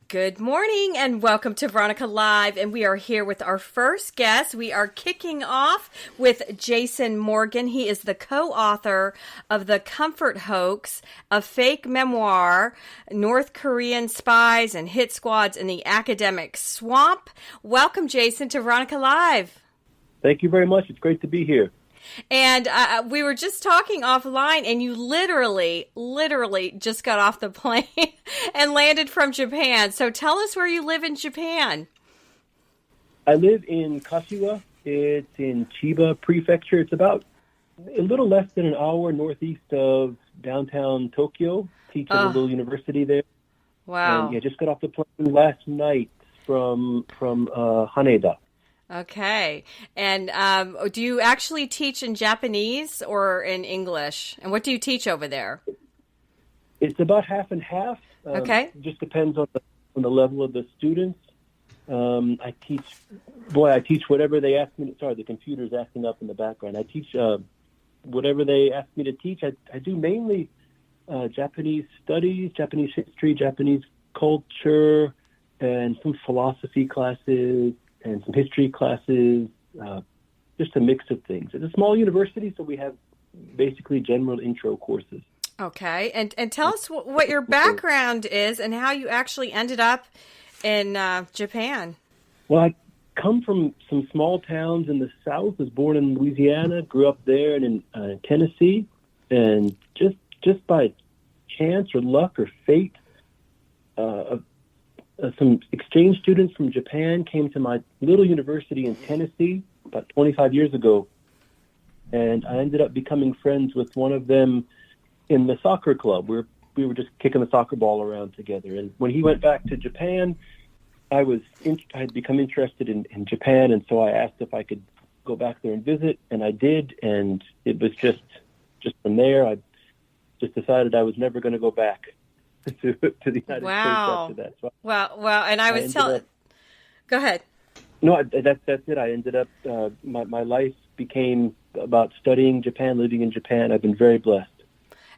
Good morning and welcome to Veronica Live, and we are here with our first guest. We are kicking off with Jason Morgan. He is the co-author of The Comfort Hoax, a fake memoir, North Korean Spies and Hit Squads in the Academic Swamp. Welcome, Jason, to Veronica Live. Thank you very much. It's great to be here. And we were just talking offline, and you literally just got off the plane and landed from Japan. So tell us where you live in Japan. I live in Kashiwa. It's in Chiba Prefecture. It's about a little less than an hour northeast of downtown Tokyo. Teach at a little university there. Wow. And yeah, just got off the plane last night from Haneda. Okay. And do you actually teach in Japanese or in English? And what do you teach over there? It's about half and half. Okay. Just depends on the level of the students. I teach whatever they ask me. Sorry, the computer's acting up in the background. I teach whatever they ask me to teach. I do mainly Japanese studies, Japanese history, Japanese culture, and some philosophy classes, and some history classes, just a mix of things. It's a small university, so we have basically general intro courses. Okay, and tell us what your background is and how you actually ended up in Japan. Well, I come from some small towns in the South. Was born in Louisiana, grew up there and in Tennessee, and just by chance or luck or fate, some exchange students from Japan came to my little university in Tennessee about 25 years ago, and I ended up becoming friends with one of them in the soccer club. We were just kicking the soccer ball around together. And when he went back to Japan, I had become interested in Japan, and so I asked if I could go back there and visit, and I did, and it was just from there, I just decided I was never going to go back to the United States after that. So well, and I was telling... Go ahead. No, that's it. I ended up, my life became about studying Japan, living in Japan. I've been very blessed.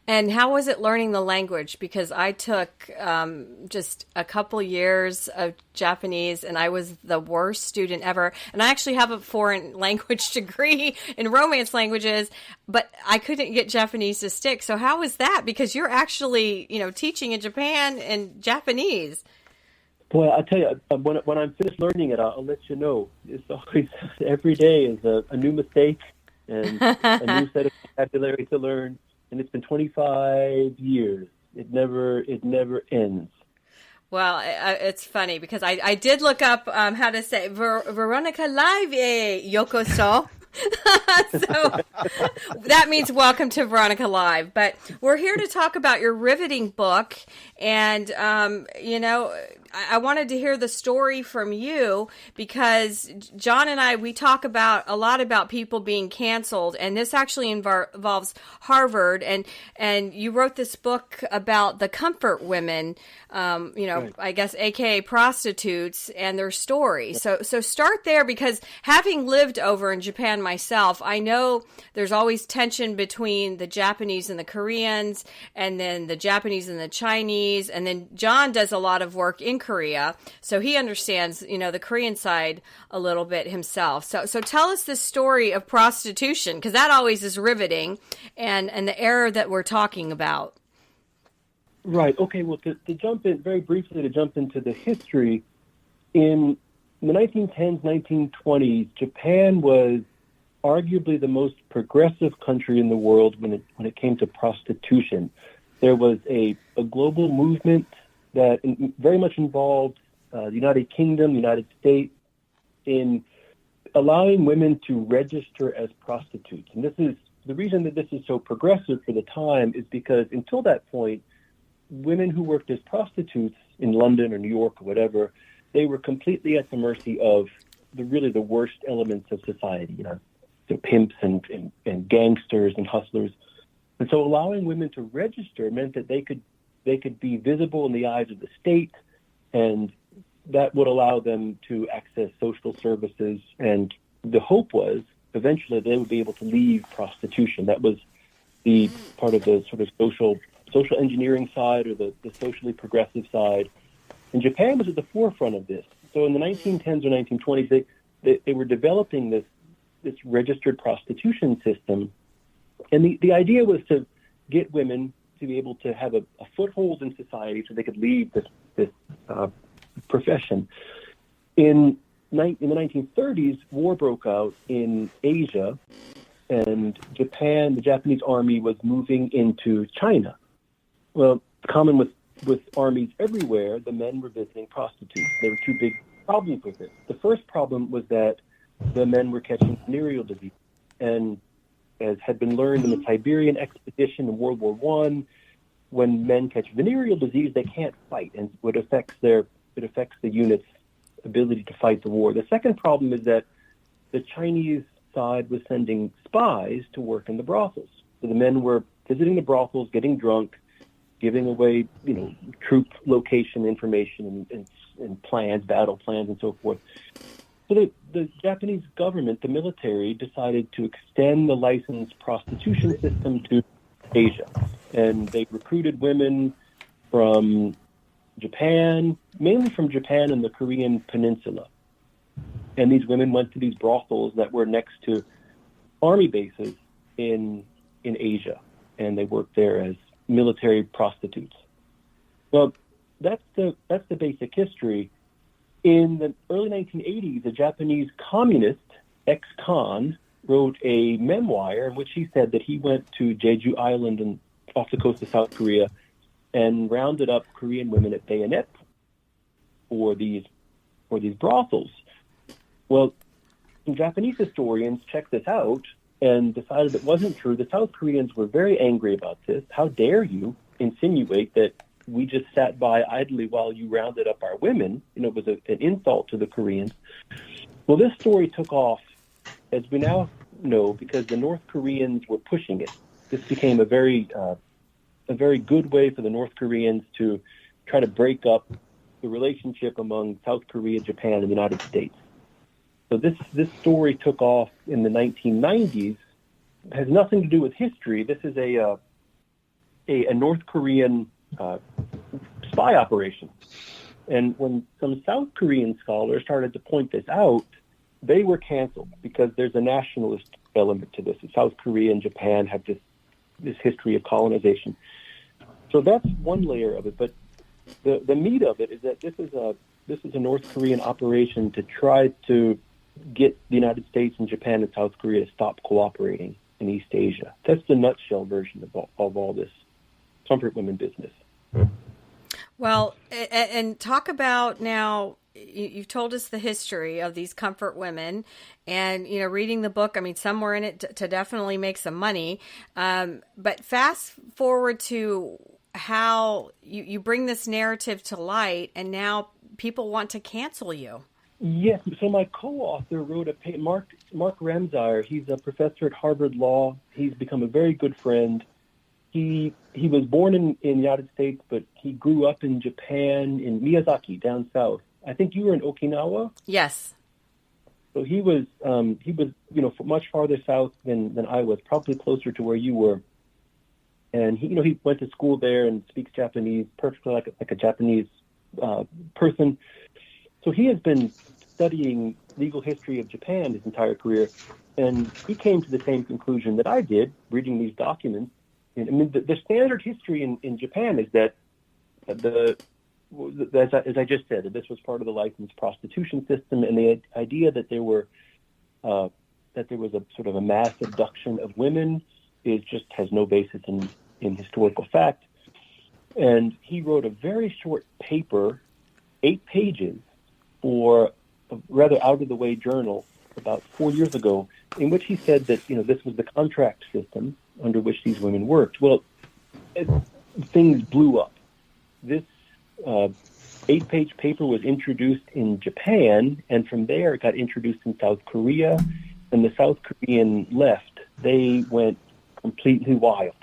And how was it learning the language? Because I took just a couple years of Japanese, and I was the worst student ever. And I actually have a foreign language degree in Romance languages, but I couldn't get Japanese to stick. So how was that? Because you're actually, teaching in Japan in Japanese. Boy, I'll tell you, when I'm finished learning it, I'll let you know. It's always, every day is a new mistake and a new set of vocabulary to learn. And it's been 25 years. It never ends. Well, it's funny because I did look up how to say Veronica Live yokoso. So that means welcome to Veronica Live. But we're here to talk about your riveting book. And, I wanted to hear the story from you because John and I, we talk a lot about people being canceled. And this actually involves Harvard. And you wrote this book about the comfort women, right. I guess, AKA prostitutes and their story. So start there because having lived over in Japan myself, I know there's always tension between the Japanese and the Koreans, and then the Japanese and the Chinese, and then John does a lot of work in Korea, so he understands, the Korean side a little bit himself. So tell us the story of prostitution, because that always is riveting, and the era that we're talking about. Right. Okay. Well, to jump in very briefly, to jump into the history, in the 1910s, 1920s, Japan was arguably the most progressive country in the world when it came to prostitution. There was a global movement that very much involved the United Kingdom, the United States, in allowing women to register as prostitutes. And this is the reason that this is so progressive for the time is because until that point, women who worked as prostitutes in London or New York or whatever, they were completely at the mercy of the worst elements of society, the pimps and gangsters and hustlers. And so allowing women to register meant that they could be visible in the eyes of the state, and that would allow them to access social services. And the hope was eventually they would be able to leave prostitution. That was the part of the sort of social engineering side or the socially progressive side. And Japan was at the forefront of this. So in the 1910s or 1920s, they were developing this registered prostitution system. And the idea was to get women to be able to have a foothold in society so they could leave this profession. In the 1930s, war broke out in Asia, and Japan, the Japanese army, was moving into China. Well, common with armies everywhere, the men were visiting prostitutes. There were two big problems with it. The first problem was that the men were catching venereal disease, and as had been learned in the Siberian expedition in World War I, when men catch venereal disease, they can't fight, and it affects the unit's ability to fight the war. The second problem is that the Chinese side was sending spies to work in the brothels. So the men were visiting the brothels, getting drunk, giving away, troop location information and plans, battle plans, and so forth. So the Japanese government, the military, decided to extend the licensed prostitution system to Asia. And they recruited women from Japan, mainly from Japan and the Korean Peninsula. And these women went to these brothels that were next to army bases in Asia. And they worked there as military prostitutes. Well, that's the basic history. In the early 1980s, a Japanese communist, ex-con, wrote a memoir in which he said that he went to Jeju Island off the coast of South Korea and rounded up Korean women at bayonet for these brothels. Well, some Japanese historians checked this out and decided it wasn't true. The South Koreans were very angry about this. How dare you insinuate that we just sat by idly while you rounded up our women? It was an insult to the Koreans. Well, this story took off, as we now know, because the North Koreans were pushing it. This became a very good way for the North Koreans to try to break up the relationship among South Korea, Japan, and the United States. So this story took off in the 1990s. It has nothing to do with history. This is a North Korean spy operation. And when some South Korean scholars started to point this out, they were canceled because there's a nationalist element to this. South Korea and Japan have this history of colonization. So that's one layer of it. But the meat of it is that this is a North Korean operation to try to get the United States and Japan and South Korea to stop cooperating in East Asia. That's the nutshell version of all this comfort women business. Well, and talk about now, you've told us the history of these comfort women and, reading the book, some were in it to definitely make some money. But fast forward to how you bring this narrative to light and now people want to cancel you. Yes. So my co-author wrote Mark Ramsar. He's a professor at Harvard Law. He's become a very good friend. He was born in the United States, but he grew up in Japan, in Miyazaki, down south. I think you were in Okinawa? Yes. So he was much farther south than I was, probably closer to where you were. And he went to school there and speaks Japanese perfectly like a Japanese person. So he has been studying legal history of Japan his entire career, and he came to the same conclusion that I did, reading these documents. The standard history in Japan is that as I just said, that this was part of the licensed prostitution system, and the idea that there was a sort of a mass abduction of women has no basis in historical fact. And he wrote a very short paper, 8 pages, for a rather out-of-the-way journal about 4 years ago, in which he said that this was the contract system under which these women worked. Well, things blew up. This 8-page paper was introduced in Japan, and from there it got introduced in South Korea, and the South Korean left. They went completely wild.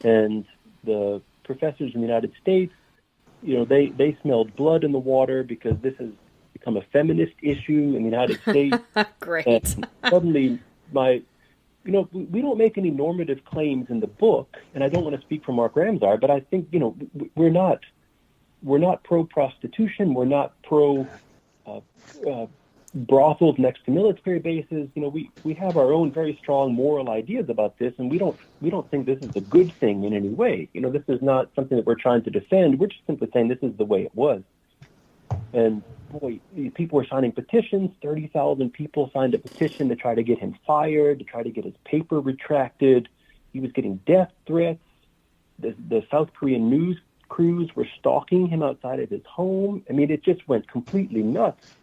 And the professors in the United States, they smelled blood in the water because this has become a feminist issue in the United States. Great. And suddenly we don't make any normative claims in the book, and I don't want to speak for Mark Ramsar, but I think, we're not we're not pro-prostitution. We're not pro brothels next to military bases. We have our own very strong moral ideas about this, and we don't think this is a good thing in any way. This is not something that we're trying to defend. We're just simply saying this is the way it was. And boy, people were signing petitions. 30,000 people signed a petition to try to get him fired, to try to get his paper retracted. He was getting death threats. The South Korean news crews were stalking him outside of his home. I mean, it just went completely nuts.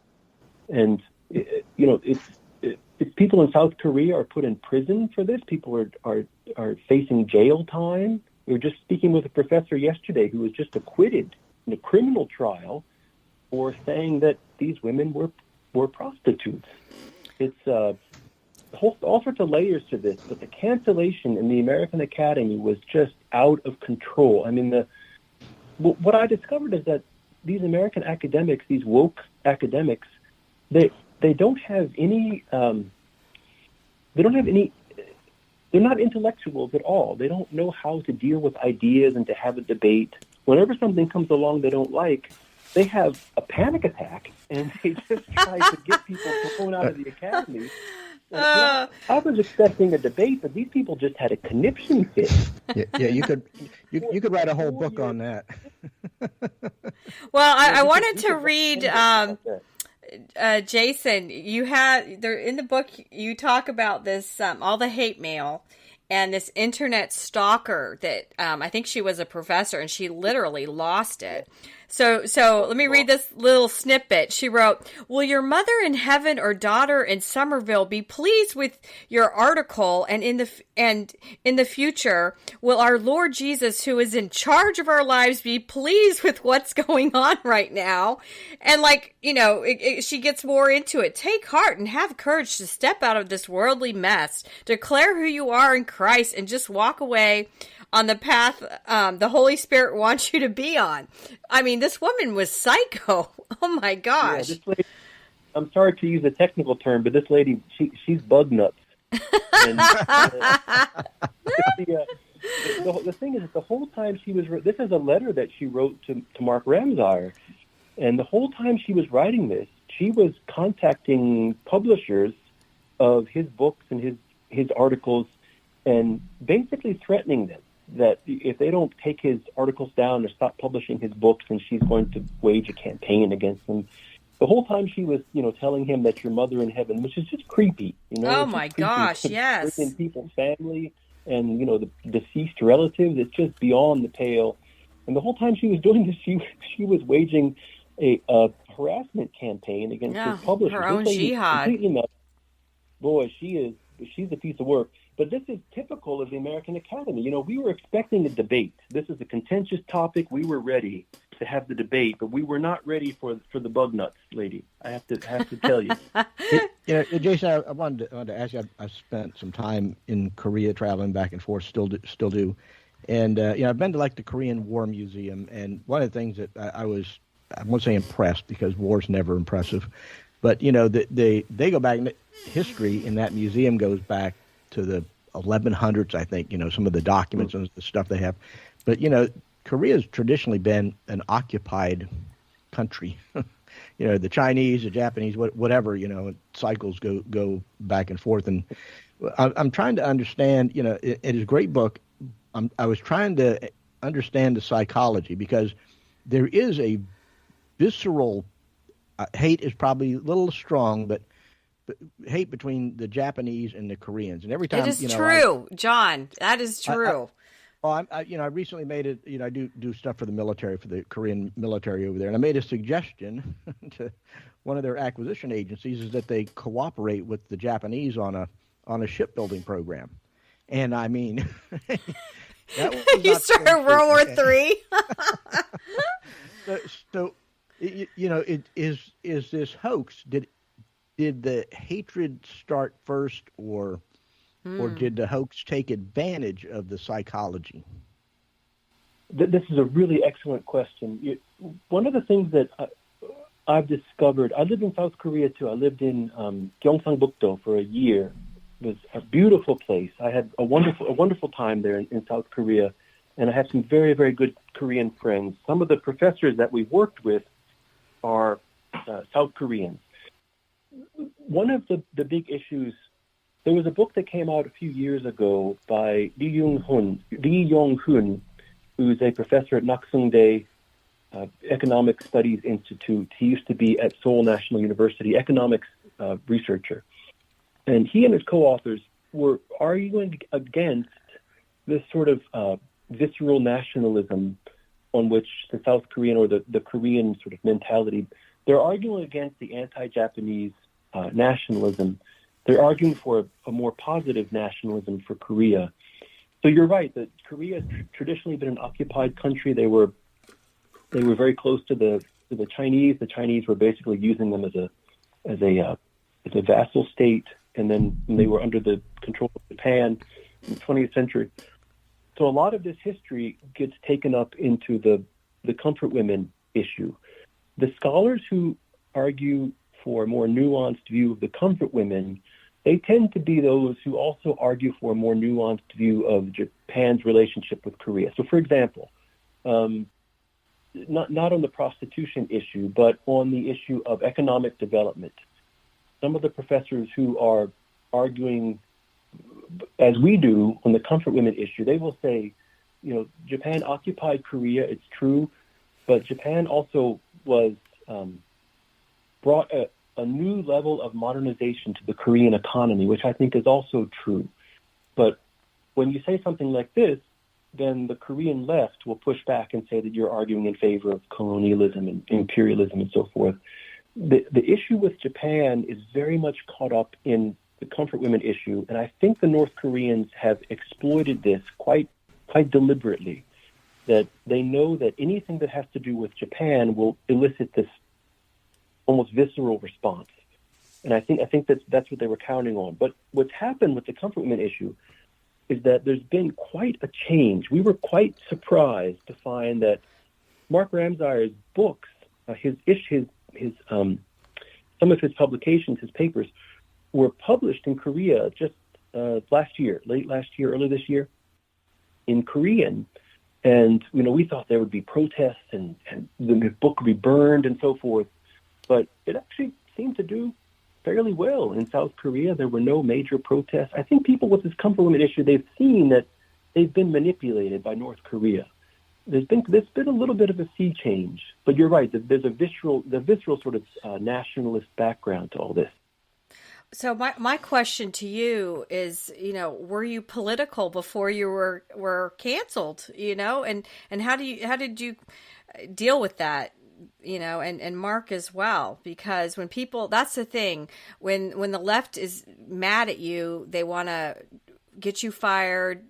And, it's people in South Korea are put in prison for this. People are facing jail time. We were just speaking with a professor yesterday who was just acquitted in a criminal trial for saying that these women were prostitutes. It's all sorts of layers to this, but the cancellation in the American Academy was just out of control. I mean, what I discovered is that these American academics, these woke academics, they don't have any. They're not intellectuals at all. They don't know how to deal with ideas and to have a debate. Whenever something comes along they don't like, they have a panic attack and they just try to get people thrown out of the academy. I was expecting a debate, but these people just had a conniption fit. Yeah, you could write a whole book on that. Well, I wanted to read. Jason, you had there in the book. You talk about this all the hate mail and this internet stalker that I think she was a professor and she literally lost it. So let me read this little snippet. She wrote, "Will your mother in heaven or daughter in Somerville be pleased with your article? And in the future, will our Lord Jesus, who is in charge of our lives, be pleased with what's going on right now?" And she gets more into it. "Take heart and have courage to step out of this worldly mess. Declare who you are in Christ and just walk away on the path the Holy Spirit wants you to be on." I mean, this woman was psycho. Oh my gosh. Yeah, this lady, I'm sorry to use a technical term, but this lady, she's bug nuts. And, the thing is that the whole time she was, this is a letter that she wrote to Mark Ramsar, and the whole time she was writing this, she was contacting publishers of his books and his articles and basically threatening them that if they don't take his articles down or stop publishing his books, then she's going to wage a campaign against him. The whole time she was, telling him that your mother in heaven, which is just creepy. Oh my gosh, yes. In people's family and, the deceased relatives, it's just beyond the pale. And the whole time she was doing this, she was waging a harassment campaign against his publisher. Her own jihad. Completely nuts. Boy, she's a piece of work. But this is typical of the American Academy. We were expecting a debate. This is a contentious topic. We were ready to have the debate, but we were not ready for the bug nuts, lady. I have to tell you. Jason, I wanted to ask you. I spent some time in Korea, traveling back and forth. Still do. And I've been to the Korean War Museum, and one of the things that I won't say impressed because war's never impressive, but they go back. History in that museum goes back to the 1100s, I think, some of the documents and the stuff they have. But, Korea's traditionally been an occupied country. The Chinese, the Japanese, whatever, cycles go back and forth. And I'm trying to understand, it is a great book. I was trying to understand the psychology because there is a visceral hate is probably a little strong, but hate between the Japanese and the Koreans, and every time it is true, John. That is true. I recently made it. I do stuff for the military, for the Korean military over there, and I made a suggestion to one of their acquisition agencies is that they cooperate with the Japanese on a shipbuilding program. And I mean, you started World War III. So, it is this hoax? Did the hatred start first, or did the hoax take advantage of the psychology? This is a really excellent question. One of the things that I've discovered, I lived in South Korea too. I lived in Gyeongsang-buk-do for a year. It was a beautiful place. I had a wonderful time there in South Korea. and I have some very, very good Korean friends. Some of the professors that we worked with are South Koreans. One of the big issues, there was a book that came out a few years ago by Lee Yong-hun, who's a professor at Nakseongdae Economic Studies Institute. He used to be at Seoul National University, economics researcher. And he and his co-authors were arguing against this sort of visceral nationalism on which the South Korean or the Korean sort of mentality, they're arguing against the anti-Japanese nationalism. They're arguing for a more positive nationalism for Korea. So you're right that Korea has traditionally been an occupied country. They were very close to the Chinese. The Chinese were basically using them as a vassal state, and then they were under the control of Japan in the 20th century. So a lot of this history gets taken up into the comfort women issue. The scholars who argue for a more nuanced view of the comfort women, they tend to be those who also argue for a more nuanced view of Japan's relationship with Korea. So, for example, not on the prostitution issue, but on the issue of economic development. Some of the professors who are arguing, as we do, on the comfort women issue, they will say, Japan occupied Korea, it's true, but Japan also brought a new level of modernization to the Korean economy, which I think is also true. But when you say something like this, then the Korean left will push back and say that you're arguing in favor of colonialism and imperialism and so forth. The issue with Japan is very much caught up in the comfort women issue, and I think the North Koreans have exploited this quite deliberately, that they know that anything that has to do with Japan will elicit this almost visceral response. And I think that's what they were counting on. But what's happened with the comfort women issue is that there's been quite a change. We were quite surprised to find that Mark Ramseyer's books, some of his publications, his papers, were published in Korea just late last year, early this year, in Korean. And, we thought there would be protests and the book would be burned and so forth. But it actually seemed to do fairly well in South Korea. There were no major protests. I think people with this comfort women issue, they've seen that they've been manipulated by North Korea. There's been a little bit of a sea change. But you're right, there's the visceral sort of nationalist background to all this. So my question to you is, were you political before you were canceled, and how did you deal with that? And Mark as well, because when people, that's the thing, when the left is mad at you, they want to get you fired,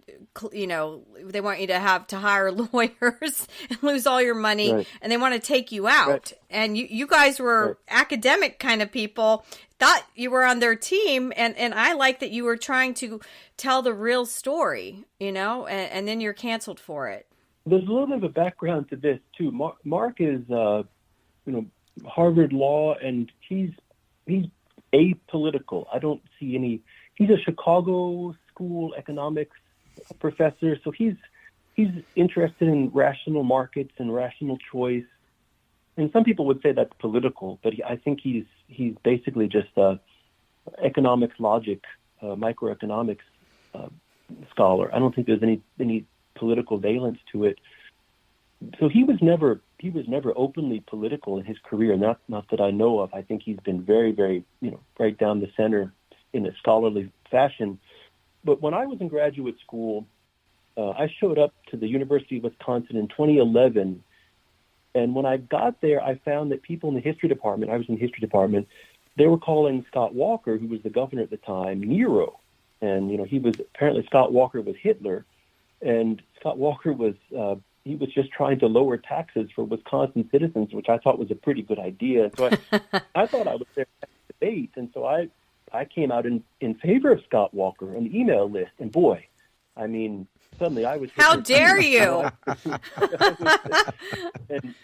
they want you to have to hire lawyers and lose all your money, right. And they want to take you out. Right. And you guys were right. Academic kind of people, thought you were on their team, and I like that you were trying to tell the real story, and then you're canceled for it. There's a little bit of a background to this too. Mark is, Harvard Law, and he's apolitical. I don't see any. He's a Chicago School economics professor, so he's interested in rational markets and rational choice. And some people would say that's political, but I think he's basically just economics logic, microeconomics scholar. I don't think there's any political valence to it. So he was never openly political in his career, not that I know of. I think he's been very, very, right down the center in a scholarly fashion. But when I was in graduate school, I showed up to the University of Wisconsin in 2011, and when I got there, I found that people in the history department, I was in the history department, they were calling Scott Walker, who was the governor at the time, Nero. And, apparently Scott Walker was Hitler. And Scott Walker was just trying to lower taxes for Wisconsin citizens, which I thought was a pretty good idea. So I thought I was there to debate. And so I came out in favor of Scott Walker on the email list. And boy, suddenly I was... How dare you? And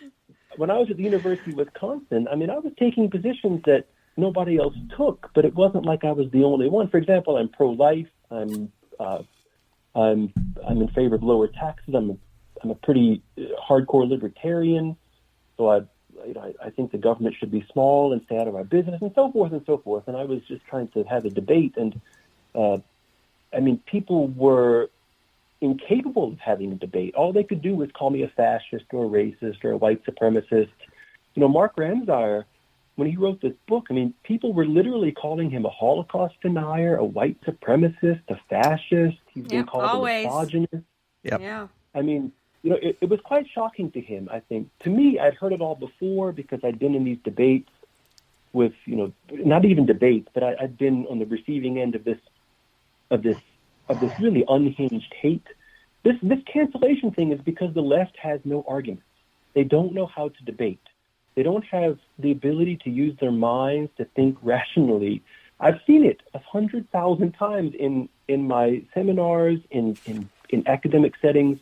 when I was at the University of Wisconsin, I was taking positions that nobody else took, but it wasn't like I was the only one. For example, I'm pro-life. I'm in favor of lower taxes. I'm I'm a pretty hardcore libertarian, so I think the government should be small and stay out of our business, and so forth and so forth. And I was just trying to have a debate, and people were incapable of having a debate. All they could do was call me a fascist or a racist or a white supremacist. Mark Ramsar, when he wrote this book, people were literally calling him a Holocaust denier, a white supremacist, a fascist. He's been called a misogynist. Yep. Yeah. It was quite shocking to him, I think. To me, I'd heard it all before because I'd been in these debates with, not even debates, but I'd been on the receiving end of this really unhinged hate. This cancellation thing is because the left has no arguments. They don't know how to debate. They don't have the ability to use their minds to think rationally. I've seen it 100,000 times in my seminars, in academic settings.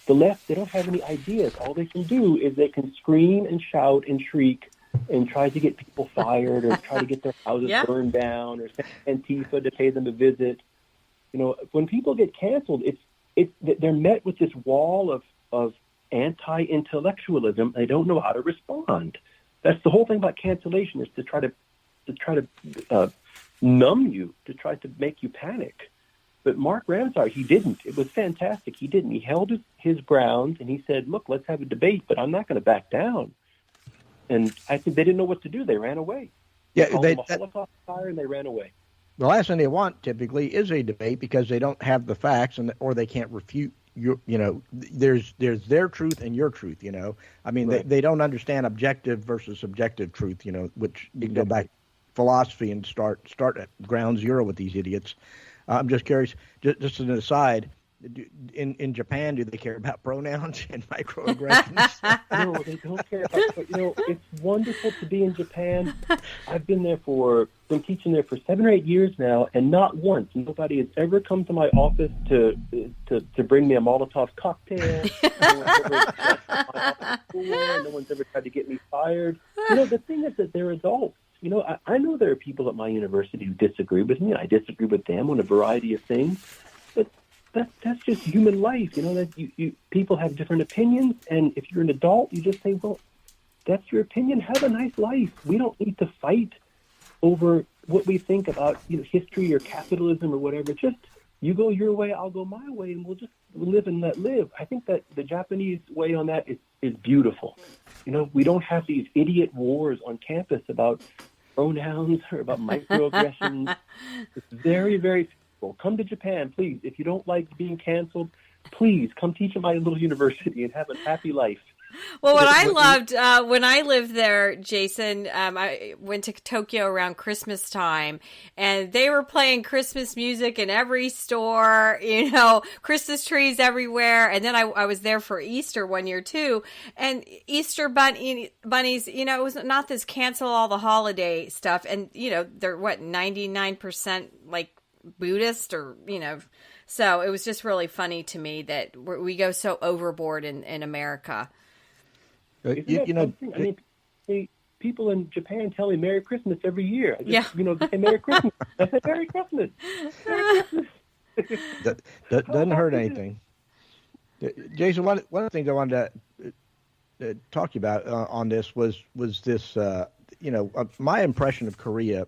The left, they don't have any ideas. All they can do is they can scream and shout and shriek and try to get people fired or try to get their houses burned down or send Antifa to pay them a visit. When people get canceled, they're met with this wall of anti-intellectualism. They don't know how to respond. That's the whole thing about cancellation, is to try to numb you, to try to make you panic. But Mark Ramsar, he didn't. It was fantastic. He didn't. He held his ground, and he said, look, let's have a debate, but I'm not going to back down. And I think they didn't know what to do. They ran away. Yeah, they called him a Holocaust fire, and they ran away. The last thing they want typically is a debate because they don't have the facts or they can't refute there's their truth and your truth, Right. They don't understand objective versus subjective truth, which you can go back philosophy and start at ground zero with these idiots. I'm just curious, just as an aside, in Japan, do they care about pronouns and microaggressions? No, they don't care about, it's wonderful to be in Japan. I've been teaching there for 7 or 8 years now, and not once, nobody has ever come to my office to bring me a Molotov cocktail. No one's ever tried to get me fired. The thing is that they're adults. I know there are people at my university who disagree with me. I disagree with them on a variety of things. But that's just human life. That people have different opinions, and if you're an adult, you just say, well, that's your opinion. Have a nice life. We don't need to fight over what we think about history or capitalism or whatever. Just you go your way, I'll go my way, and we'll just live and let live. I think that the Japanese way on that is beautiful. We don't have these idiot wars on campus about pronouns or about microaggressions. It's very, very simple. Come to Japan, please. If you don't like being canceled, please come teach at my little university and have a happy life. Well, what I loved when I lived there, Jason, I went to Tokyo around Christmas time, and they were playing Christmas music in every store, Christmas trees everywhere. And then I was there for Easter one year too, and Easter bunnies, it was not this cancel all the holiday stuff. And, they're 99% like Buddhist or, so it was just really funny to me that we go so overboard in America. People in Japan tell me Merry Christmas every year. They say Merry Christmas. I say Merry Christmas. Merry Christmas. Doesn't hurt anything. Jason, one of the things I wanted to talk to you about on this was this, my impression of Korea,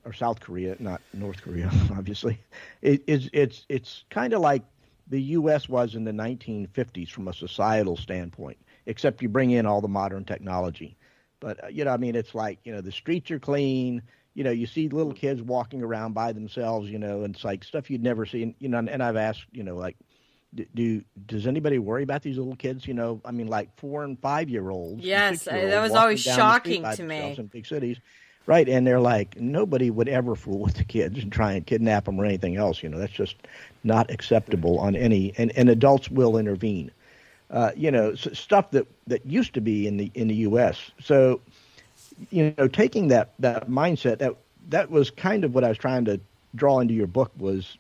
or South Korea, not North Korea, obviously, it's kind of like the U.S. was in the 1950s from a societal standpoint. Except you bring in all the modern technology. But, it's like, the streets are clean. You see little kids walking around by themselves, and it's like stuff you'd never see. And I've asked, does anybody worry about these little kids? Like 4 and 5 year olds. Yes, that was always shocking to me. In big cities. Right. And they're like, nobody would ever fool with the kids and try and kidnap them or anything else. That's just not acceptable on any, and adults will intervene. Stuff that used to be in the U.S. So, taking that mindset, that was kind of what I was trying to draw into your book was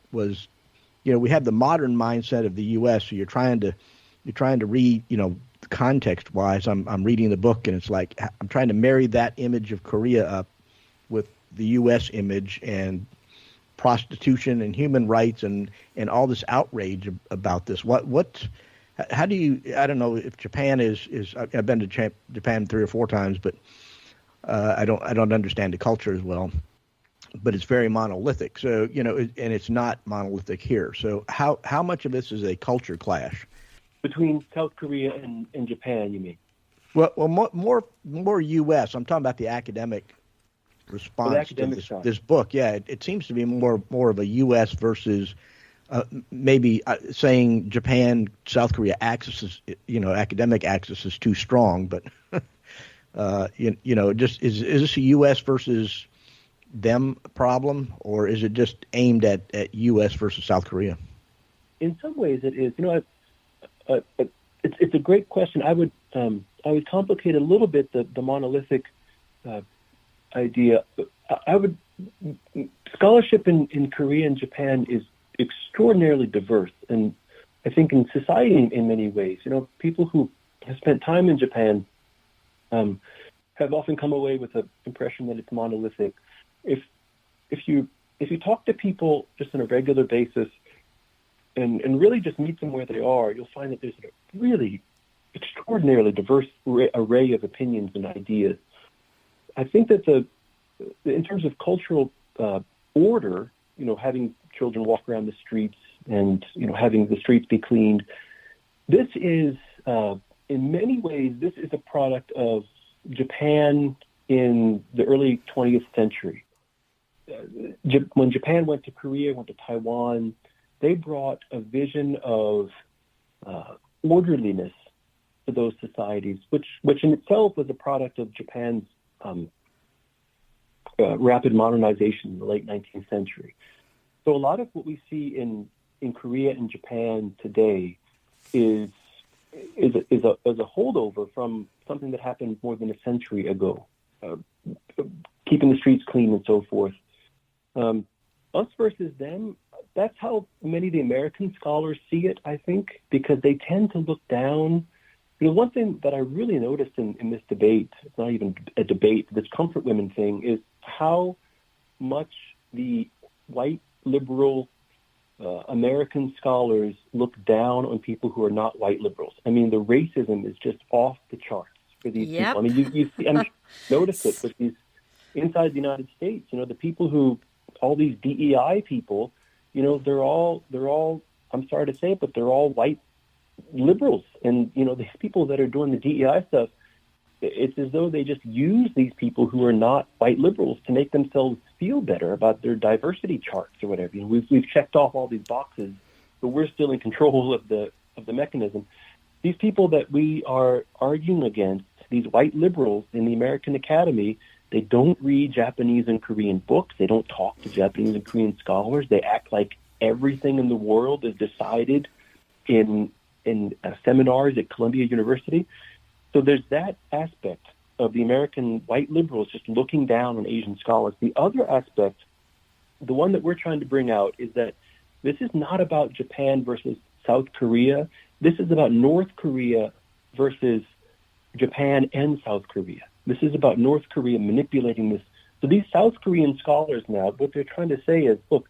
we have the modern mindset of the U.S. So you're trying to read, context wise. I'm reading the book and it's like I'm trying to marry that image of Korea up with the U.S. image and prostitution and human rights and all this outrage about this. How do you? I don't know if Japan is. I've been to Japan 3 or 4 times, but I don't understand the culture as well. But it's very monolithic. So and it's not monolithic here. So how much of this is a culture clash between South Korea and Japan? You mean? Well, more U.S. I'm talking about the academic response to this book. Yeah, it seems to be more of a U.S. versus maybe saying Japan, South Korea axis is, academic axis is too strong, but just is this a U.S. versus them problem, or is it just aimed at U.S. versus South Korea? In some ways, it is. It's a great question. I would complicate a little bit the monolithic idea. Scholarship in Korea and Japan is extraordinarily diverse, and I think in society in many ways. People who have spent time in Japan have often come away with an impression that it's monolithic. If you talk to people just on a regular basis and really just meet them where they are, you'll find that there's a really extraordinarily diverse array of opinions and ideas. I think that in terms of cultural order, having children walk around the streets and having the streets be cleaned, this is in many ways this is a product of Japan in the early 20th century. When Japan went to Korea, went to Taiwan, they brought a vision of orderliness to those societies, which in itself was a product of Japan's rapid modernization in the late 19th century. So a lot of what we see in Korea and Japan today is a holdover from something that happened more than a century ago, keeping the streets clean and so forth. Us versus them, that's how many of the American scholars see it, I think, because they tend to look down. One thing that I really noticed in this debate, it's not even a debate, this comfort women thing, is how much the white liberal American scholars look down on people who are not white liberals. I mean, the racism is just off the charts for these people. I mean, you see, notice it with these inside the United States. The people who, all these DEI people, they're all. I'm sorry to say it, but they're all white liberals, and these people that are doing the DEI stuff, it's as though they just use these people who are not white liberals to make themselves feel better about their diversity charts or whatever. We've checked off all these boxes, but we're still in control of the mechanism. These people that we are arguing against, these white liberals in the American Academy, they don't read Japanese and Korean books. They don't talk to Japanese and Korean scholars. They act like everything in the world is decided in seminars at Columbia University. So there's that aspect of the American white liberals just looking down on Asian scholars. The other aspect, the one that we're trying to bring out, is that this is not about Japan versus South Korea. This is about North Korea versus Japan and South Korea. This is about North Korea manipulating this. So these South Korean scholars now, what they're trying to say is, look,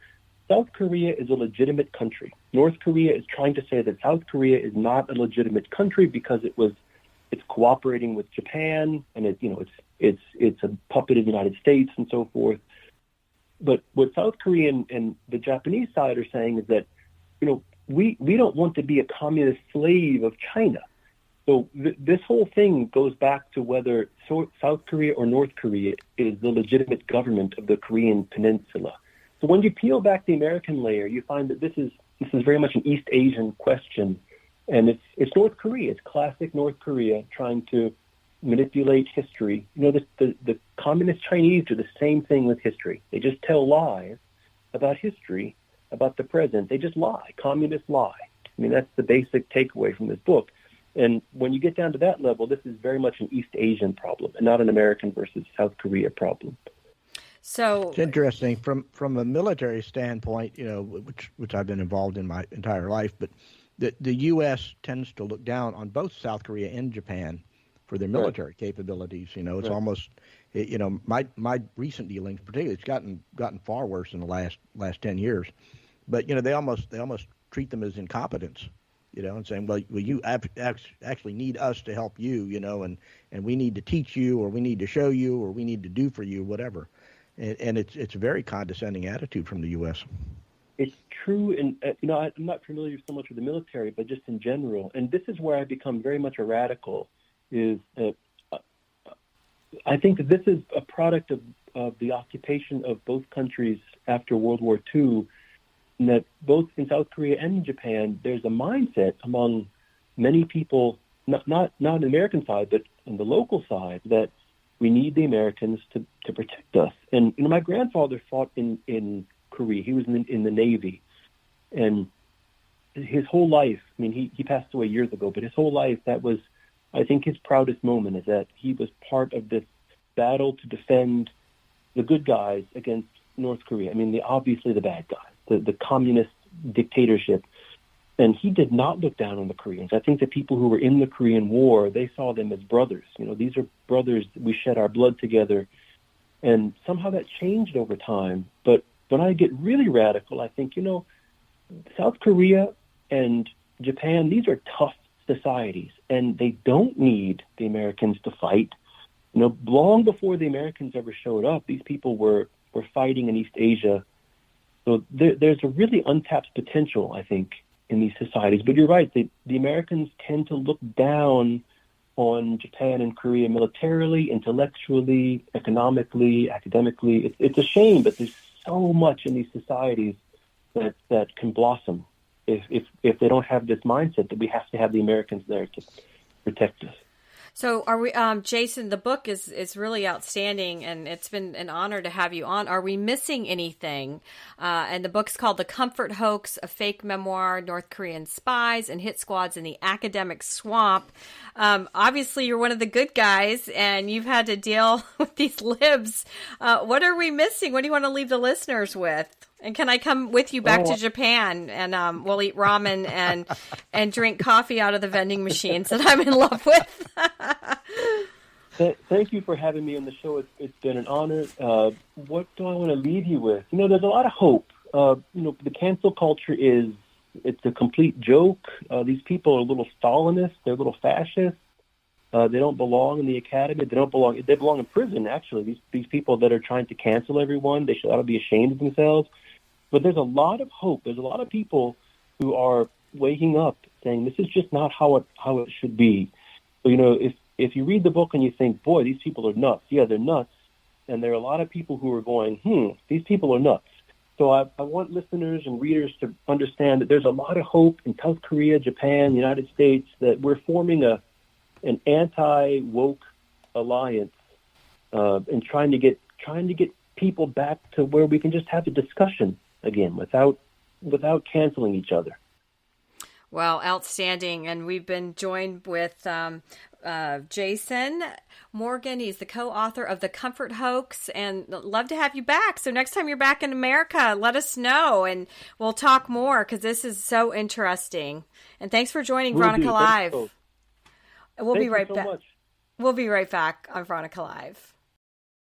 South Korea is a legitimate country. North Korea is trying to say that South Korea is not a legitimate country because it's cooperating with Japan, and it's a puppet of the United States and so forth. But what South Korea and the Japanese side are saying is that, we don't want to be a communist slave of China. So this whole thing goes back to whether South Korea or North Korea is the legitimate government of the Korean peninsula. So when you peel back the American layer, you find that this is very much an East Asian question. And it's North Korea. It's classic North Korea trying to manipulate history. The communist Chinese do the same thing with history. They just tell lies about history, about the present. They just lie. Communists lie. I mean, that's the basic takeaway from this book. And when you get down to that level, this is very much an East Asian problem and not an American versus South Korea problem. So it's interesting from a military standpoint, which I've been involved in my entire life, but the U.S. tends to look down on both South Korea and Japan for their military capabilities. It's almost, my recent dealings, particularly, it's gotten far worse in the last 10 years. But they almost treat them as incompetents. and saying, well, you actually need us to help you, and we need to teach you, or we need to show you, or we need to do for you, whatever. And it's a very condescending attitude from the U.S. It's true, and I'm not familiar so much with the military, but just in general. And this is where I become very much a radical. Is I think that this is a product of the occupation of both countries after World War II. And that both in South Korea and in Japan, there's a mindset among many people, not on the American side, but on the local side, that we need the Americans to protect us. And my grandfather fought in Korea. He was in the Navy, and his whole life. I mean, he passed away years ago, but his whole life, that was, I think, his proudest moment, is that he was part of this battle to defend the good guys against North Korea. I mean, obviously the bad guys, the communist dictatorship. And he did not look down on the Koreans. I think the people who were in the Korean War, they saw them as brothers. These are brothers. We shed our blood together. And somehow that changed over time. But when I get really radical, I think, South Korea and Japan, these are tough societies, and they don't need the Americans to fight. Long before the Americans ever showed up, these people were fighting in East Asia. So there's a really untapped potential, I think, in these societies. But you're right, the Americans tend to look down on Japan and Korea militarily, intellectually, economically, academically. It's a shame, but there's so much in these societies that can blossom if they don't have this mindset that we have to have the Americans there to protect us. So are we, Jason, the book is really outstanding, and it's been an honor to have you on. Are we missing anything? And the book's called The Comfort Hoax, a Fake Memoir, North Korean Spies and Hit Squads in the Academic Swamp. Obviously, you're one of the good guys, and you've had to deal with these libs. What are we missing? What do you want to leave the listeners with? And can I come with you back to Japan, and we'll eat ramen and drink coffee out of the vending machines that I'm in love with? Thank you for having me on the show. It's been an honor. What do I want to leave you with? There's a lot of hope. The cancel culture it's a complete joke. These people are a little Stalinist. They're a little fascist. They don't belong in the academy. They belong in prison, actually. These people that are trying to cancel everyone, they ought to be ashamed of themselves. But there's a lot of hope. There's a lot of people who are waking up, saying this is just not how it should be. So, if you read the book and you think, boy, these people are nuts. Yeah, they're nuts. And there are a lot of people who are going, these people are nuts. So I want listeners and readers to understand that there's a lot of hope in South Korea, Japan, the United States, that we're forming an anti-woke alliance and trying to get people back to where we can just have a discussion again without canceling each other. Well, outstanding. And we've been joined with Jason Morgan. He's the co-author of The Comfort Hoax, and love to have you back. So next time you're back in America, let us know, and we'll talk more, because this is so interesting. And thanks for joining Veronica Live. We'll be right back. We'll be right back on Veronica Live.